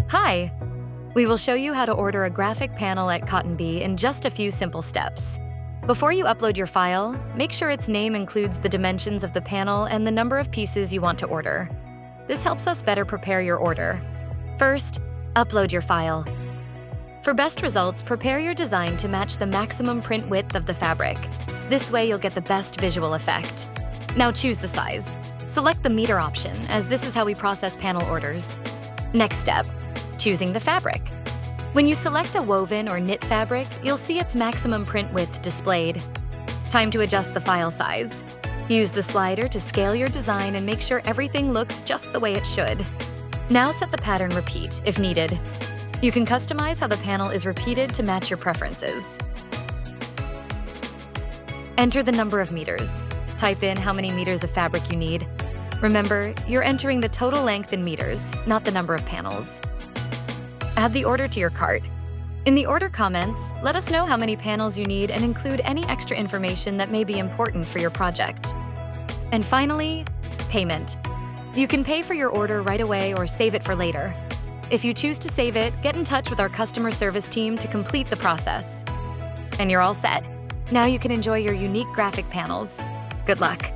Hi! We will show you how to order a graphic panel at Cotton Bee in just a few simple steps. Before you upload your file, make sure its name includes the dimensions of the panel and the number of pieces you want to order. This helps us better prepare your order. First, upload your file. For best results, prepare your design to match the maximum print width of the fabric. This way you'll get the best visual effect. Now choose the size. Select the meter option, as this is how we process panel orders. Next step, choosing the fabric. When you select a woven or knit fabric, you'll see its maximum print width displayed. Time to adjust the file size. Use the slider to scale your design and make sure everything looks just the way it should. Now set the pattern repeat if needed. You can customize how the panel is repeated to match your preferences. Enter the number of meters. Type in how many meters of fabric you need. Remember, you're entering the total length in meters, not the number of panels. Add the order to your cart. In the order comments, let us know how many panels you need and include any extra information that may be important for your project. And finally, payment. You can pay for your order right away or save it for later. If you choose to save it, get in touch with our customer service team to complete the process. And you're all set. Now you can enjoy your unique graphic panels. Good luck.